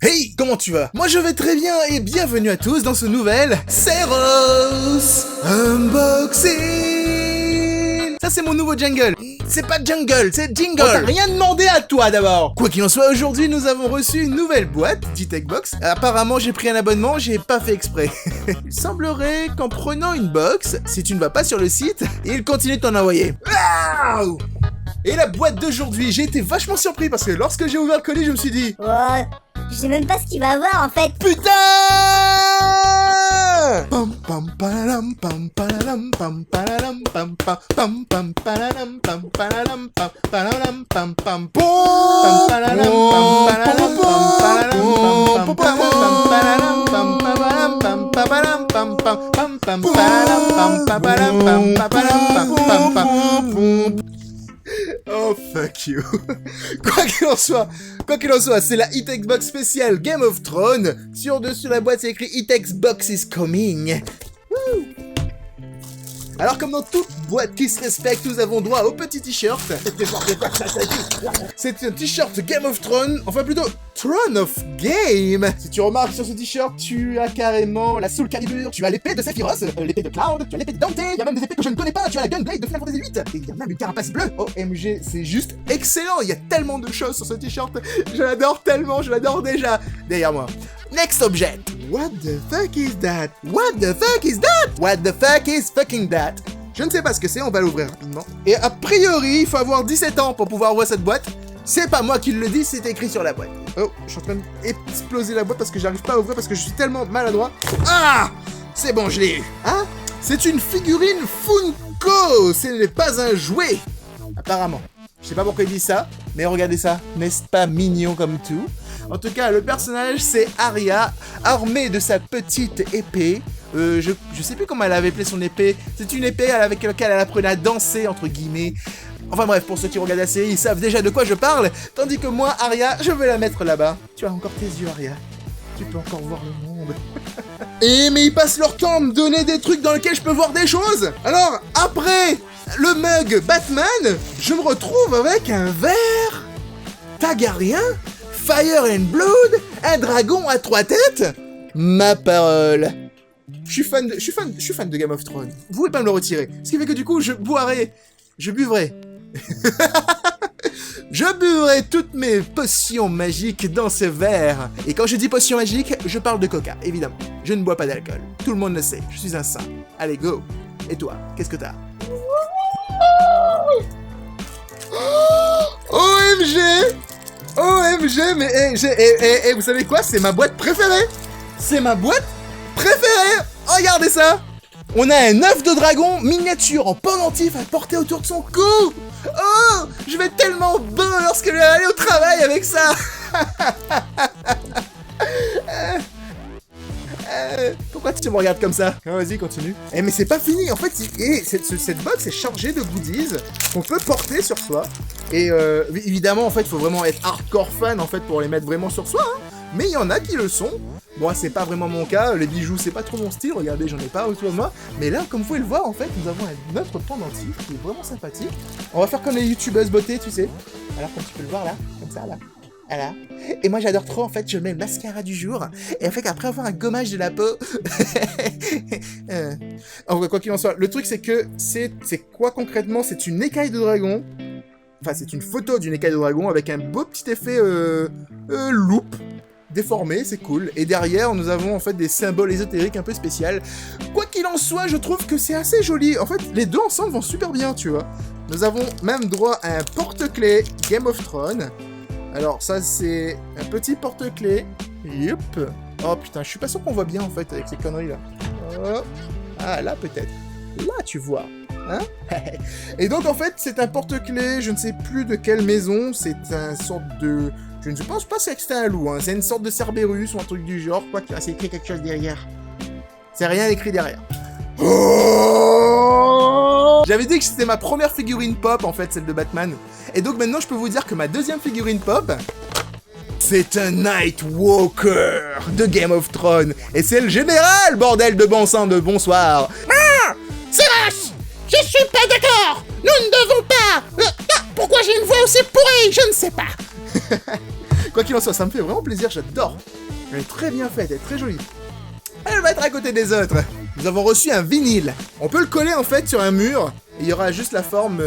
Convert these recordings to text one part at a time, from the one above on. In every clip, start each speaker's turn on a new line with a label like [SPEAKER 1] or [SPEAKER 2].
[SPEAKER 1] Hey, comment tu vas? Moi je vais très bien et bienvenue à tous dans ce nouvel Seros Unboxing. Ça c'est mon nouveau jungle. C'est pas jungle, c'est jingle. On t'a rien demandé à toi d'abord. Quoi qu'il en soit, aujourd'hui nous avons reçu une nouvelle boîte d'e-tech box. Apparemment j'ai pris un abonnement, j'ai pas fait exprès. Il semblerait qu'en prenant une box, si tu ne vas pas sur le site, il continue de t'en envoyer. Waouh! Et la boîte d'aujourd'hui, j'ai été vachement surpris parce que lorsque j'ai ouvert le colis, je me suis dit...
[SPEAKER 2] Ouais, je sais même pas ce qu'il va avoir en fait.
[SPEAKER 1] Putain! Pam pam palalam pam palalam pam palalam pam pam pam pam palalam pam palalam pam palalam pam pam pam palalam pam palalam pam palalam pam palalam pam palalam pam pam pam palalam pam palalam pam pam pam. Oh fuck you. Quoi qu'il en soit, c'est la e-tech box spéciale Game of Thrones. Sur la boîte c'est écrit e-tech box is coming. Woo. Alors comme dans toute boîte qui se respecte, nous avons droit au petit t-shirt. C'est un t-shirt Game of Thrones, enfin plutôt Throne of Game. Si tu remarques sur ce t-shirt, tu as carrément la Soul Calibur, tu as l'épée de Sephiroth, l'épée de Cloud, tu as l'épée de Dante, il y a même des épées que je ne connais pas, tu as la Gunblade de Final Fantasy VIII, et il y a même une carapace bleue. OMG, c'est juste excellent, il y a tellement de choses sur ce t-shirt, je l'adore tellement, je l'adore déjà. Derrière moi. Next object. What the fuck is that? What the fuck is that? What the fuck is fucking that? Je ne sais pas ce que c'est, on va l'ouvrir rapidement. Et a priori, il faut avoir 17 ans pour pouvoir ouvrir cette boîte. C'est pas moi qui le dis, c'est écrit sur la boîte. Oh, je suis en train d'exploser la boîte parce que j'arrive pas à ouvrir parce que je suis tellement maladroit. Ah! C'est bon, je l'ai eu. Hein? C'est une figurine Funko! Ce n'est pas un jouet! Apparemment. Je sais pas pourquoi il dit ça, mais regardez ça. N'est-ce pas mignon comme tout? En tout cas, le personnage, c'est Arya, armée de sa petite épée. Je sais plus comment elle avait appelé son épée. C'est une épée avec laquelle elle apprenait à danser, entre guillemets. Enfin bref, pour ceux qui regardent la série, ils savent déjà de quoi je parle. Tandis que moi, Arya, je vais la mettre là-bas. Tu as encore tes yeux, Arya. Tu peux encore voir le monde. Mais ils passent leur temps à me donner des trucs dans lesquels je peux voir des choses. Alors, après le mug Batman, je me retrouve avec un verre Targaryen, Fire and Blood, un dragon à 3 têtes. Ma parole. Je suis fan de Game of Thrones. Vous pouvez pas me le retirer. Ce qui fait que du coup, je buvrai. Je buvrai toutes mes potions magiques dans ce verre. Et quand je dis potions magiques, je parle de coca, évidemment. Je ne bois pas d'alcool. Tout le monde le sait. Je suis un saint. Allez, go. Et toi, qu'est-ce que t'as? OMG! OMG, mais vous savez quoi? C'est ma boîte préférée! C'est ma boîte préférée! Regardez ça! On a un œuf de dragon miniature en pendentif à porter autour de son cou! Oh! Je vais tellement bien lorsque je vais aller au travail avec ça! Pourquoi tu me regardes comme ça? Ah, vas-y, continue. Mais c'est pas fini, en fait, cette box est chargée de goodies qu'on peut porter sur soi. Et évidemment, en fait, il faut vraiment être hardcore fan, en fait, pour les mettre vraiment sur soi, hein. Mais il y en a qui le sont. Moi, c'est pas vraiment mon cas, les bijoux, c'est pas trop mon style, regardez, j'en ai pas autour de moi. Mais là, comme vous pouvez le voir, en fait, nous avons un autre pendentif qui est vraiment sympathique. On va faire comme les youtubeuses beauté, tu sais. Alors, comme tu peux le voir, là, comme ça, là. Voilà. Et moi j'adore trop, en fait, je mets le mascara du jour, et en fait après avoir un gommage de la peau... quoi qu'il en soit, le truc c'est que c'est quoi concrètement? C'est une écaille de dragon, enfin c'est une photo d'une écaille de dragon avec un beau petit effet loupe, déformé, c'est cool, et derrière nous avons en fait des symboles ésotériques un peu spéciaux. Quoi qu'il en soit, je trouve que c'est assez joli, en fait les deux ensemble vont super bien, tu vois. Nous avons même droit à un porte-clés Game of Thrones. Alors ça c'est un petit porte-clés. Yup. Oh putain, je suis pas sûr qu'on voit bien en fait avec ces conneries là. Oh. Ah là peut-être. Là tu vois. Hein? Et donc en fait c'est un porte-clés, je ne sais plus de quelle maison, c'est un sorte de... Je ne pense pas que c'était un loup, hein. C'est une sorte de Cerberus ou un truc du genre, quoi qu'il y a écrit quelque chose derrière. C'est rien écrit derrière. Oh, j'avais dit que c'était ma première figurine pop en fait, celle de Batman. Et donc maintenant je peux vous dire que ma deuxième figurine pop, c'est un Night Walker de Game of Thrones. Et c'est le général, bordel de bon sang de bonsoir.
[SPEAKER 3] Ah, Seros, je suis pas d'accord. Nous ne devons pas. Pourquoi j'ai une voix aussi pourrie? Je ne sais pas.
[SPEAKER 1] Quoi qu'il en soit, ça me fait vraiment plaisir, j'adore. Elle est très bien faite, elle est très jolie. Elle va être à côté des autres. Nous avons reçu un vinyle. On peut le coller en fait sur un mur. Et il y aura juste la forme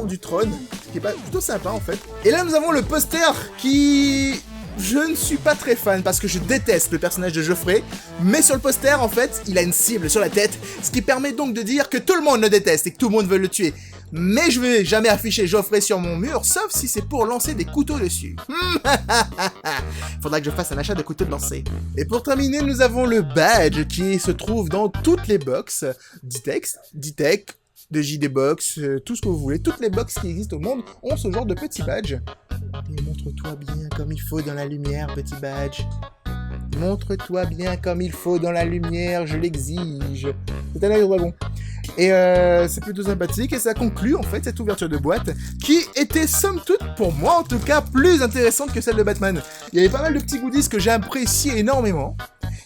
[SPEAKER 1] du trône. Ce qui est plutôt sympa en fait. Et là nous avons le poster qui... Je ne suis pas très fan parce que je déteste le personnage de Geoffrey. Mais sur le poster en fait, il a une cible sur la tête. Ce qui permet donc de dire que tout le monde le déteste et que tout le monde veut le tuer. Mais je vais jamais afficher Geoffrey sur mon mur, sauf si c'est pour lancer des couteaux dessus. Faudra que je fasse un achat de couteaux de lancer. Et pour terminer, nous avons le badge qui se trouve dans toutes les box d'Itex, de JD Box, tout ce que vous voulez. Toutes les box qui existent au monde ont ce genre de petit badge. Et montre-toi bien comme il faut dans la lumière, petit badge. Montre-toi bien comme il faut dans la lumière, je l'exige. C'est un œil au dragon. Et c'est plutôt sympathique et ça conclut en fait cette ouverture de boîte qui était somme toute pour moi en tout cas plus intéressante que celle de Batman. Il y avait pas mal de petits goodies que j'ai apprécié énormément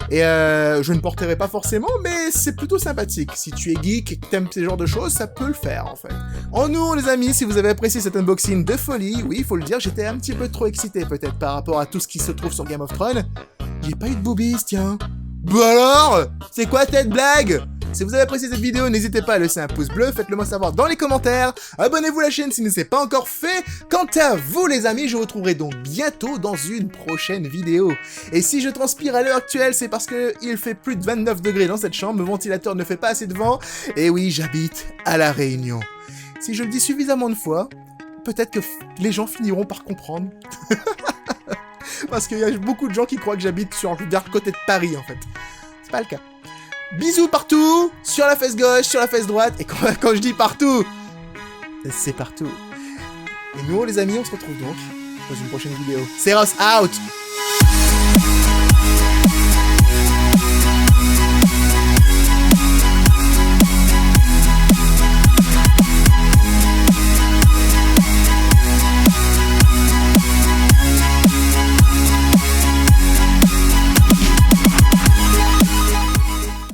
[SPEAKER 1] et je ne porterai pas forcément mais c'est plutôt sympathique. Si tu es geek et que t'aimes ce genre de choses, ça peut le faire en fait. En nous les amis, si vous avez apprécié cet unboxing de folie, oui il faut le dire, j'étais un petit peu trop excité peut-être par rapport à tout ce qui se trouve sur Game of Thrones. J'ai pas eu de boobies tiens. Bah alors, c'est quoi cette blague? Si vous avez apprécié cette vidéo, n'hésitez pas à laisser un pouce bleu, faites-le moi savoir dans les commentaires, abonnez-vous à la chaîne si ce n'est pas encore fait. Quant à vous les amis, je vous retrouverai donc bientôt dans une prochaine vidéo. Et si je transpire à l'heure actuelle, c'est parce que il fait plus de 29 degrés dans cette chambre, mon ventilateur ne fait pas assez de vent, et oui, j'habite à La Réunion. Si je le dis suffisamment de fois, peut-être que les gens finiront par comprendre. Parce qu'il y a beaucoup de gens qui croient que j'habite sur le côté de Paris en fait. C'est pas le cas. Bisous partout, sur la fesse gauche, sur la fesse droite, et quand je dis partout, c'est partout. Et nous les amis, on se retrouve donc dans une prochaine vidéo. Seros out!